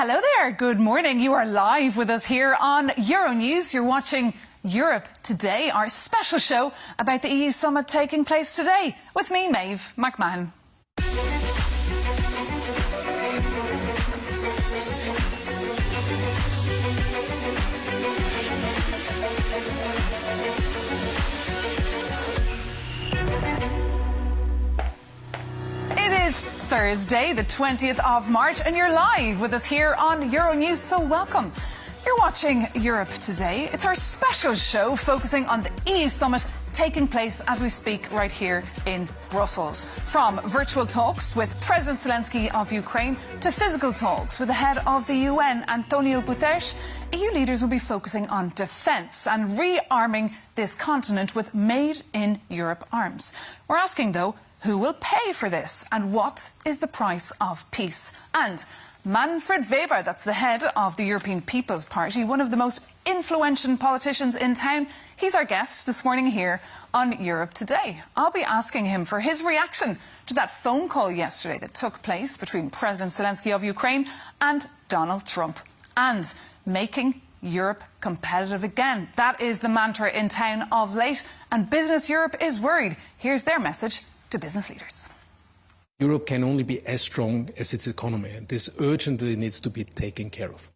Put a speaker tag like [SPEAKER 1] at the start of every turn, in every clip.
[SPEAKER 1] Hello there, good morning. You are live with us here on Euronews. You're watching Europe Today, our special show about the EU summit taking place today, with me, Maeve McMahon. Thursday, the 20th of March, and you're live with us here on Euronews, so welcome. You're watching Europe Today. It's our special show focusing on the EU summit taking place as we speak right here in Brussels. From virtual talks with President Zelensky of Ukraine to physical talks with the head of the UN, Antonio Guterres, EU leaders will be focusing on defence and rearming this continent with made-in-Europe arms. We're asking, though, who will pay for this and what is the price of peace? And Manfred Weber, that's the head of the European People's Party, one of the most influential politicians in town, he's our guest this morning here on Europe Today. I'll be asking him for his reaction to that phone call yesterday that took place between President Zelensky of Ukraine and Donald Trump. And making Europe competitive again. That is the mantra in town of late, and Business Europe is worried. Here's their message to business leaders.
[SPEAKER 2] Europe can only be as strong as its economy, and this urgently needs to be taken care of.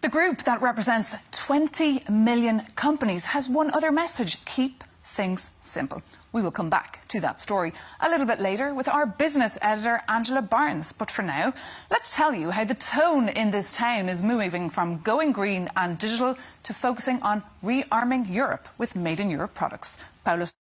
[SPEAKER 1] The group that represents 20 million companies has one other message: keep things simple. We will come back to that story a little bit later with our business editor, Angela Barnes. But for now, let's tell you how the tone in this town is moving from going green and digital to focusing on rearming Europe with made-in-Europe products.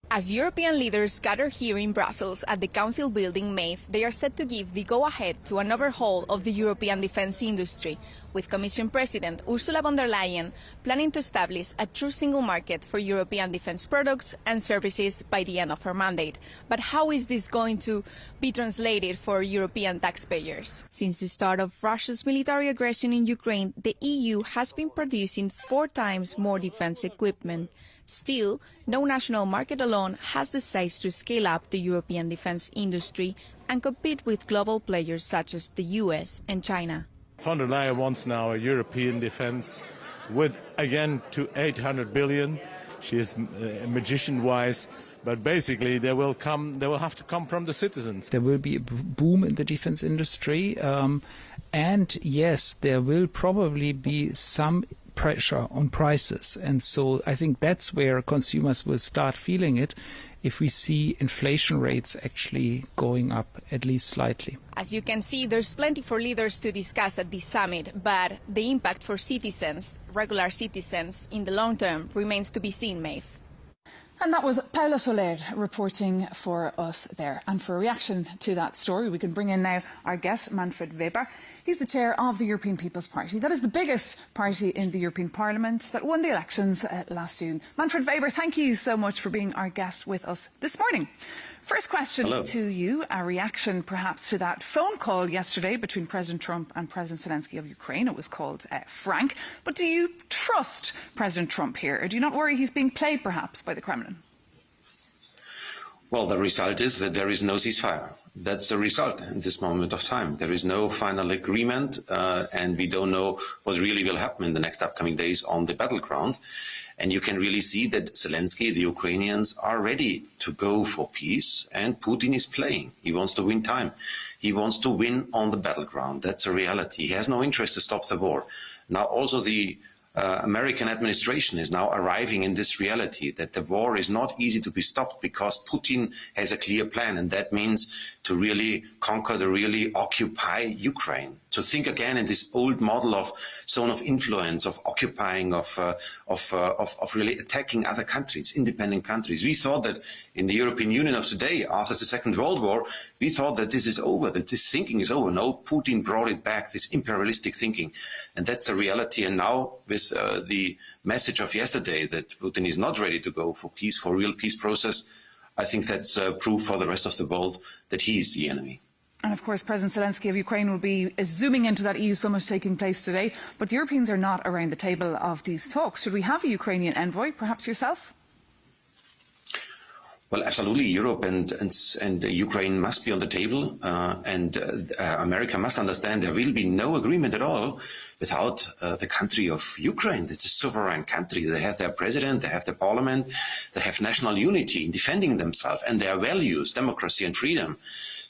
[SPEAKER 3] As European leaders gather here in Brussels at the Council building, Maeve, they are set to give the go-ahead to an overhaul of the European defence industry, with Commission President Ursula von der Leyen planning to establish a true single market for European defence products and services by the end of her mandate. But how is this going to be translated for European taxpayers? Since the start of Russia's military aggression in Ukraine, the EU has been producing 4 times more defence equipment. Still, no national market alone has the size to scale up the European defence industry and compete with global players such as the US and China.
[SPEAKER 4] Von der Leyen wants now a European defence with, again, to 800 billion. She is magician-wise, but basically they will have to come from the citizens.
[SPEAKER 5] There will be a boom in the defence industry, and yes, there will probably be some pressure on prices, and so I think that's where consumers will start feeling it if we see inflation rates actually going up at least slightly.
[SPEAKER 3] As you can see, there's plenty for leaders to discuss at this summit, but the impact for citizens, regular citizens, in the long term remains to be seen, Maeve.
[SPEAKER 1] And that was Paula Soler reporting for us there. And for a reaction to that story, we can bring in now our guest, Manfred Weber. He's the chair of the European People's Party. That is the biggest party in the European Parliament that won the elections last June. Manfred Weber, thank you so much for being our guest with us this morning. First question to you, a reaction perhaps to that phone call yesterday between President Trump and President Zelensky of Ukraine. It was called frank. But do you trust President Trump here, or do you not worry he's being played perhaps by the Kremlin?
[SPEAKER 6] Well, the result is that there is no ceasefire. That's the result in this moment of time. There is no final agreement, and we don't know what really will happen in the next upcoming days on the battleground. And you can really see that Zelensky, the Ukrainians, are ready to go for peace, and Putin is playing. He wants to win time. He wants to win on the battleground. That's a reality. He has no interest to stop the war. Now, also the American administration is now arriving in this reality that the war is not easy to be stopped because Putin has a clear plan, and that means to really conquer, to really occupy Ukraine, to think again in this old model of zone of influence, of occupying, of really attacking other countries, independent countries. We thought that in the European Union of today, after the Second World War, we thought that this is over, that this thinking is over. No, Putin brought it back, this imperialistic thinking. And that's a reality. And now with the message of yesterday that Putin is not ready to go for peace, for real peace process, I think that's proof for the rest of the world that he is the enemy.
[SPEAKER 1] And of course, President Zelensky of Ukraine will be zooming into that EU summit taking place today. But the Europeans are not around the table of these talks. Should we have a Ukrainian envoy, perhaps yourself?
[SPEAKER 6] Well, absolutely. Europe and Ukraine must be on the table, and America must understand there will be no agreement at all without the country of Ukraine. It's a sovereign country. They have their president, they have their parliament, they have national unity in defending themselves and their values, democracy and freedom.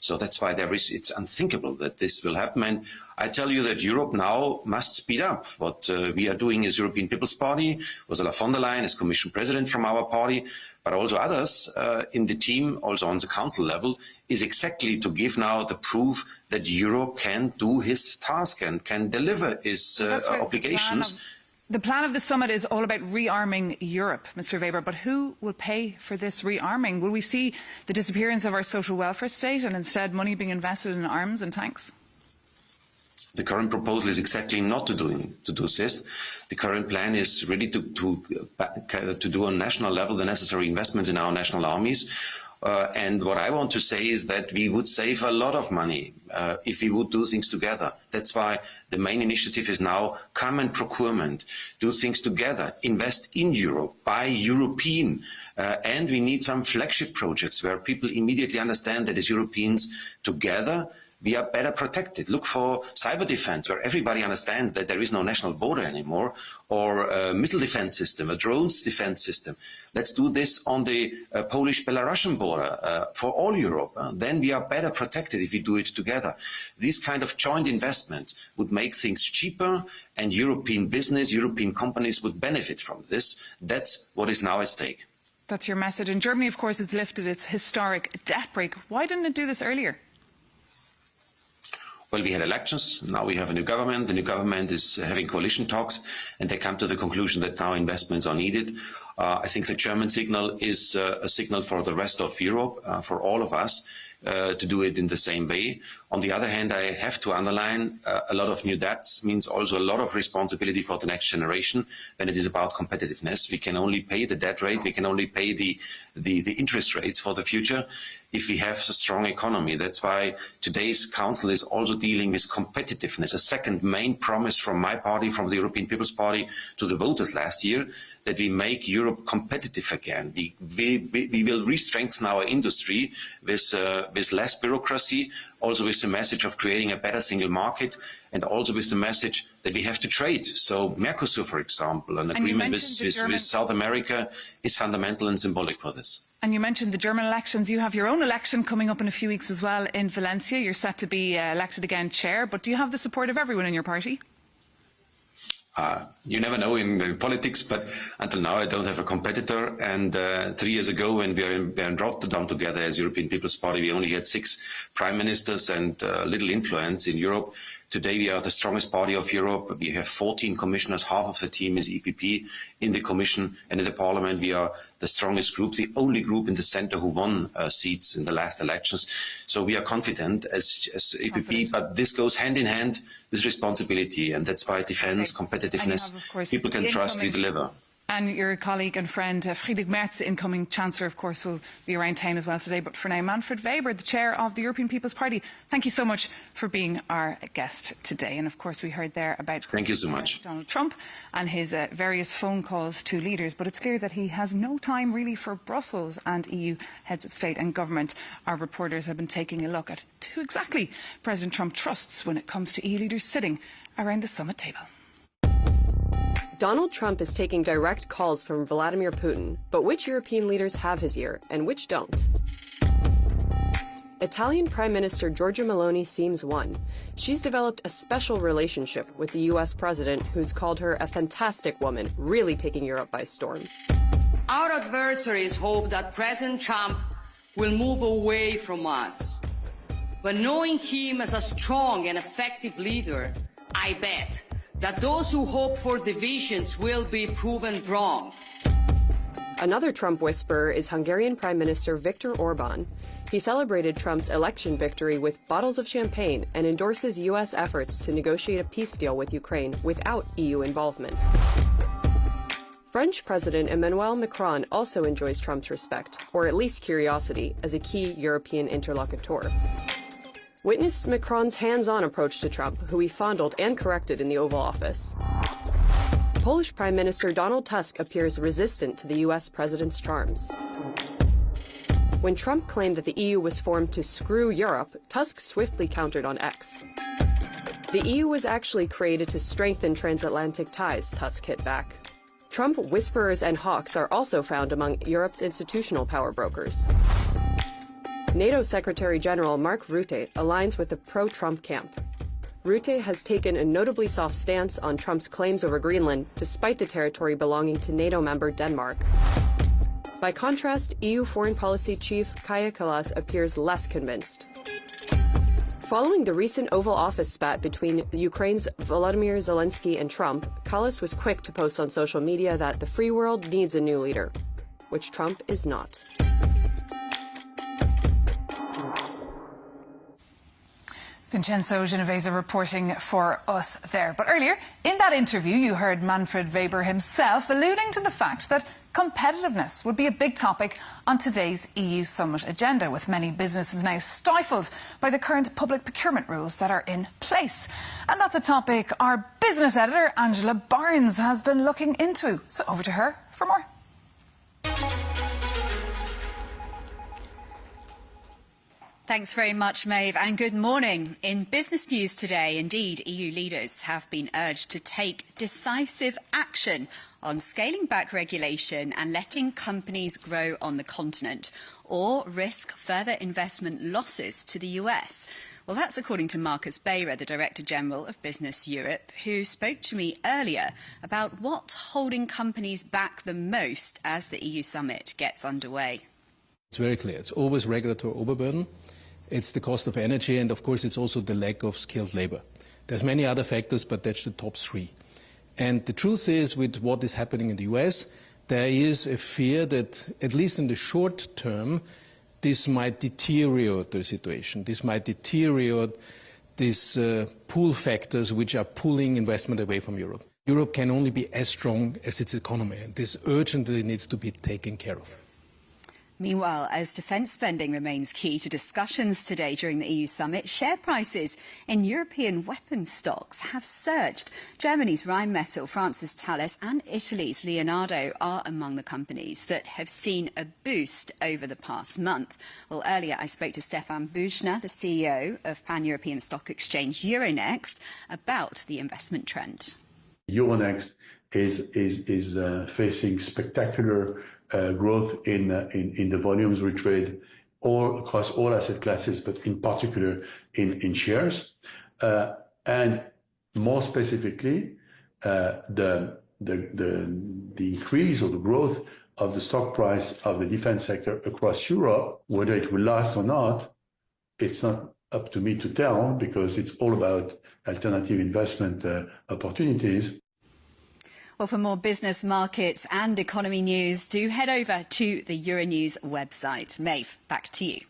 [SPEAKER 6] So that's why it's unthinkable that this will happen. And I tell you that Europe now must speed up. What we are doing as European People's Party, Ursula von der Leyen as Commission President from our party, but also others in the team, also on the Council level, is exactly to give now the proof that Europe can do his task and can deliver its obligations.
[SPEAKER 1] The plan of the summit is all about rearming Europe, Mr. Weber, but who will pay for this rearming? Will we see the disappearance of our social welfare state and instead money being invested in arms and tanks?
[SPEAKER 6] The current proposal is exactly not to do this. The current plan is really to do on national level the necessary investments in our national armies. And what I want to say is that we would save a lot of money if we would do things together. That's why the main initiative is now common procurement, do things together, invest in Europe, buy European, and we need some flagship projects where people immediately understand that as Europeans together, we are better protected. Look for cyber defense, where everybody understands that there is no national border anymore, or a missile defense system, a drones defense system. Let's do this on the Polish-Belarusian border for all Europe. Then we are better protected if we do it together. These kind of joint investments would make things cheaper, and European business, European companies would benefit from this. That's what is now at stake.
[SPEAKER 1] That's your message. In Germany, of course, it's lifted its historic debt brake. Why didn't it do this earlier?
[SPEAKER 6] Well, we had elections. Now we have a new government. The new government is having coalition talks, and they come to the conclusion that now investments are needed. I think the German signal is a signal for the rest of Europe, for all of us, to do it in the same way. On the other hand, I have to underline a lot of new debts means also a lot of responsibility for the next generation when it is about competitiveness. We can only pay the debt rate, we can only pay the interest rates for the future if we have a strong economy. That's why today's Council is also dealing with competitiveness, a second main promise from my party, from the European People's Party, to the voters last year, that we make Europe competitive again. We will re-strengthen our industry with less bureaucracy, also with the message of creating a better single market, and also with the message that we have to trade. So Mercosur, for example, an agreement with South America is fundamental and symbolic for this.
[SPEAKER 1] And you mentioned the German elections. You have your own election coming up in a few weeks as well in Valencia. You're set to be elected again chair, but do you have the support of everyone in your party?
[SPEAKER 6] You never know in politics, but until now I don't have a competitor. And 3 years ago, when we were in Rotterdam together as European People's Party, we only had 6 prime ministers and little influence in Europe. Today we are the strongest party of Europe. We have 14 commissioners, half of the team is EPP in the Commission, and in the Parliament we are the strongest group, the only group in the centre who won seats in the last elections. So we are confident as EPP, but this goes hand in hand with responsibility, and that's why defence, competitiveness, people can trust we deliver.
[SPEAKER 1] And your colleague and friend Friedrich Merz, the incoming Chancellor, of course, will be around town as well today. But for now, Manfred Weber, the chair of the European People's Party, thank you so much for being our guest today. And of course, we heard there about
[SPEAKER 6] thank you so much.
[SPEAKER 1] Donald Trump and his various phone calls to leaders. But it's clear that he has no time really for Brussels and EU heads of state and government. Our reporters have been taking a look at who exactly President Trump trusts when it comes to EU leaders sitting around the summit table.
[SPEAKER 7] Donald Trump is taking direct calls from Vladimir Putin, but which European leaders have his ear and which don't? Italian Prime Minister Giorgia Meloni seems one. She's developed a special relationship with the US president, who's called her a fantastic woman, really taking Europe by storm.
[SPEAKER 8] Our adversaries hope that President Trump will move away from us. But knowing him as a strong and effective leader, I bet that those who hope for divisions will be proven wrong.
[SPEAKER 7] Another Trump whisperer is Hungarian Prime Minister Viktor Orban. He celebrated Trump's election victory with bottles of champagne and endorses U.S. efforts to negotiate a peace deal with Ukraine without EU involvement. French President Emmanuel Macron also enjoys Trump's respect, or at least curiosity, as a key European interlocutor. Witnessed Macron's hands-on approach to Trump, who he fondled and corrected in the Oval Office. Polish Prime Minister Donald Tusk appears resistant to the U.S. president's charms. When Trump claimed that the EU was formed to screw Europe, Tusk swiftly countered on X. The EU was actually created to strengthen transatlantic ties, Tusk hit back. Trump whisperers and hawks are also found among Europe's institutional power brokers. NATO Secretary General Mark Rutte aligns with the pro-Trump camp. Rutte has taken a notably soft stance on Trump's claims over Greenland, despite the territory belonging to NATO member Denmark. By contrast, EU Foreign Policy Chief Kaja Kallas appears less convinced. Following the recent Oval Office spat between Ukraine's Volodymyr Zelensky and Trump, Kallas was quick to post on social media that the free world needs a new leader, which Trump is not.
[SPEAKER 1] Vincenzo Genovese reporting for us there. But earlier, in that interview, you heard Manfred Weber himself alluding to the fact that competitiveness would be a big topic on today's EU summit agenda, with many businesses now stifled by the current public procurement rules that are in place. And that's a topic our business editor, Angela Barnes, has been looking into. So over to her for more.
[SPEAKER 9] Thanks very much, Maeve, and good morning. In business news today, indeed, EU leaders have been urged to take decisive action on scaling back regulation and letting companies grow on the continent, or risk further investment losses to the US. Well, that's according to Marcus Behrer, the Director General of Business Europe, who spoke to me earlier about what's holding companies back the most as the EU summit gets underway.
[SPEAKER 2] It's very clear. It's always regulatory overburden. It's the cost of energy, and of course it's also the lack of skilled labor. There's many other factors, but that's the top three. And the truth is, with what is happening in the US, there is a fear that, at least in the short term, this might deteriorate the situation. This might deteriorate these pull factors which are pulling investment away from Europe. Europe can only be as strong as its economy, and this urgently needs to be taken care of.
[SPEAKER 9] Meanwhile, as defence spending remains key to discussions today during the EU summit, share prices in European weapons stocks have surged. Germany's Rheinmetall, France's Thales and Italy's Leonardo are among the companies that have seen a boost over the past month. Well, earlier I spoke to Stefan Büchner, the CEO of Pan-European Stock Exchange Euronext, about the investment trend.
[SPEAKER 10] Euronext is facing spectacular growth in the volumes we trade all across all asset classes, but in particular in shares. And more specifically, the increase or the growth of the stock price of the defense sector across Europe, whether it will last or not, it's not up to me to tell, because it's all about alternative investment opportunities.
[SPEAKER 9] Well, for more business, markets and economy news, do head over to the Euronews website. Maeve, back to you.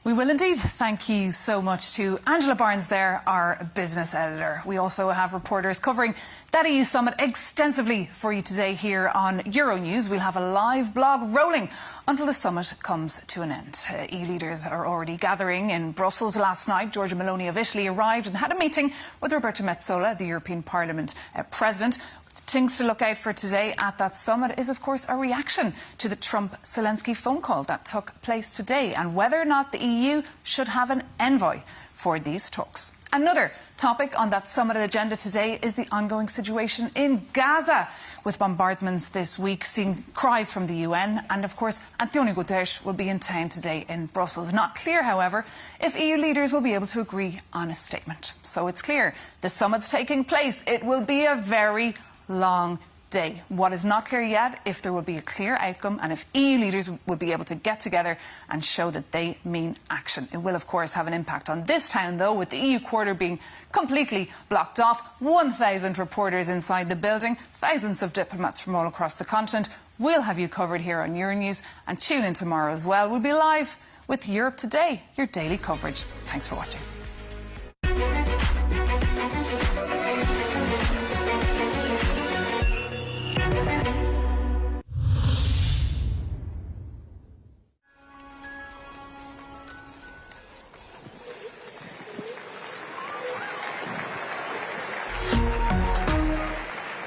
[SPEAKER 1] We will indeed. Thank you so much to Angela Barnes there, our business editor. We also have reporters covering that EU summit extensively for you today here on Euronews. We'll have a live blog rolling until the summit comes to an end. EU leaders are already gathering in Brussels. Last night, Giorgia Meloni of Italy arrived and had a meeting with Roberto Metsola, the European Parliament President. Things to look out for today at that summit is, of course, a reaction to the Trump-Zelensky phone call that took place today, and whether or not the EU should have an envoy for these talks. Another topic on that summit agenda today is the ongoing situation in Gaza, with bombardments this week, seeing cries from the UN, and of course Antonio Guterres will be in town today in Brussels. Not clear, however, if EU leaders will be able to agree on a statement. So it's clear the summit's taking place. It will be a very long day. What is not clear yet, if there will be a clear outcome and if EU leaders will be able to get together and show that they mean action. It will, of course, have an impact on this town, though, with the EU quarter being completely blocked off, 1,000 reporters inside the building, thousands of diplomats from all across the continent. We'll have you covered here on Euronews, and tune in tomorrow as well. We'll be live with Europe Today, your daily coverage. Thanks for watching.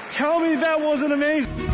[SPEAKER 11] Tell me that wasn't amazing.